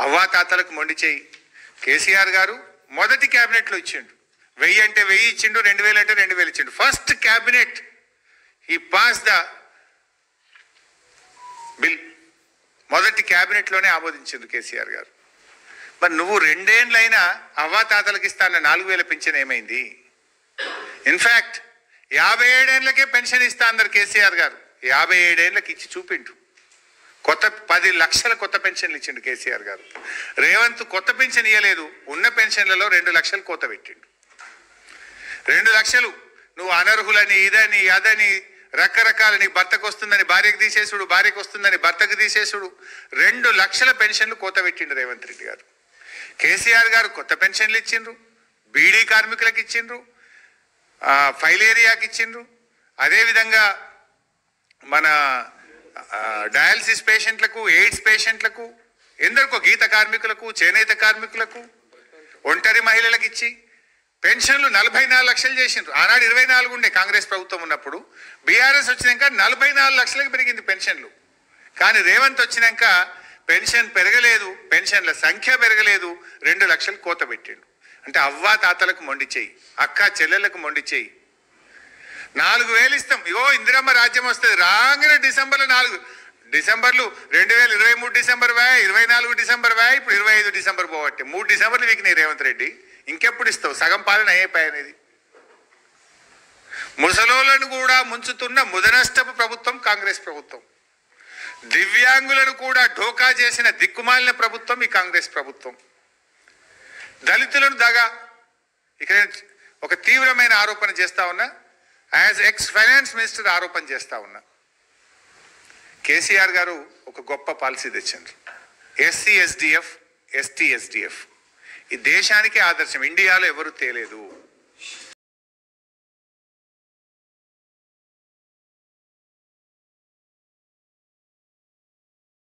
అవ్వాతాతలకు మొండి చేయి. కేసీఆర్ గారు మొదటి క్యాబినెట్లో ఇచ్చిండు. 1000 అంటే 1000 ఇచ్చిండు, 2000 అంటే 2000 ఇచ్చిండు. ఫస్ట్ క్యాబినెట్ ఈ పాస్ ద బిల్. మొదటి క్యాబినెట్లోనే ఆమోదించింది కేసీఆర్ గారు. మరి నువ్వు 2 ఏళ్ళైనా అవ్వాతాతలకు ఇస్తాన్న 4000 పెన్షన్ ఏమైంది? ఇన్ఫ్యాక్ట్ 57 ఏళ్ళకే పెన్షన్ ఇస్తా అన్నారు కేసీఆర్ గారు. 57 ఏళ్ళకి ఇచ్చి చూపిండు. కొత్త 10 లక్షల కొత్త పెన్షన్లు ఇచ్చిండు కేసీఆర్ గారు. రేవంత్ కొత్త పెన్షన్ ఇవ్వలేదు, ఉన్న పెన్షన్లలో 2 లక్షలు కోత పెట్టిండు. 2 లక్షలు నువ్వు అనర్హులని, ఇదని అదని రకరకాల, నీ భర్తకు వస్తుందని భార్యకు తీసేసుడు, భార్యకు వస్తుందని భర్తకు తీసేసుడు, 2 లక్షల పెన్షన్లు కోత పెట్టిండు రేవంత్ రెడ్డి గారు. కేసీఆర్ గారు కొత్త పెన్షన్లు ఇచ్చిండ్రు, బీడీ కార్మికులకు ఇచ్చిండ్రు, ఫైల్ ఏరియాకి ఇచ్చిండ్రు, అదేవిధంగా మన డయాలసిస్ పేషెంట్లకు, ఎయిడ్స్ పేషెంట్లకు, ఎందరికో గీత కార్మికులకు, చేనేత కార్మికులకు, ఒంటరి మహిళలకు ఇచ్చి పెన్షన్లు 44 లక్షలు చేసిండ్రు. ఆనాడు 24 ఉండే కాంగ్రెస్ ప్రభుత్వం ఉన్నప్పుడు. బీఆర్ఎస్ వచ్చినాక 44 లక్షలకు పెరిగింది పెన్షన్లు. కానీ రేవంత్ వచ్చినాక పెన్షన్ పెరగలేదు, పెన్షన్ల సంఖ్య పెరగలేదు, 2 లక్షలు కోత పెట్టిండు. అంటే అవ్వా తాతలకు మొండి చేయి, అక్క చెల్లెలకు మొండి చేయి. 4000 ఇస్తాం, ఇగో ఇందిరమ్మ రాజ్యం వస్తుంది రాగానే డిసెంబర్లు 2023 డిసెంబర్ వ్యాయ్, 24 డిసెంబర్ వ్యాయ్, ఇప్పుడు 25 డిసెంబర్ పోవట్టే 3 డిసెంబర్లు వీక్ నీ రేవంత్ రెడ్డి. ఇంకెప్పుడు ఇస్తావు? సగం పాలన అయిపోయినది. ముసలోళ్లను కూడా ముంచుతున్న ముదనష్టపు ప్రభుత్వం కాంగ్రెస్ ప్రభుత్వం. దివ్యాంగులను కూడా ఢోకా చేసిన దిక్కుమాలిన ప్రభుత్వం ఈ కాంగ్రెస్ ప్రభుత్వం. దళితులను దగా. ఇక్కడ ఒక తీవ్రమైన ఆరోపణ చేస్తా ఉన్నా, యాజ్ ఎక్స్ ఫైనాన్స్ మినిస్టర్ ఆరోపణ చేస్తా ఉన్నా. కేసీఆర్ గారు ఒక గొప్ప పాలసీ తెచ్చారు. SC SDF ST SDF ఈ దేశానికి ఆదర్శం, ఇండియాలో ఎవరు తేలేదు.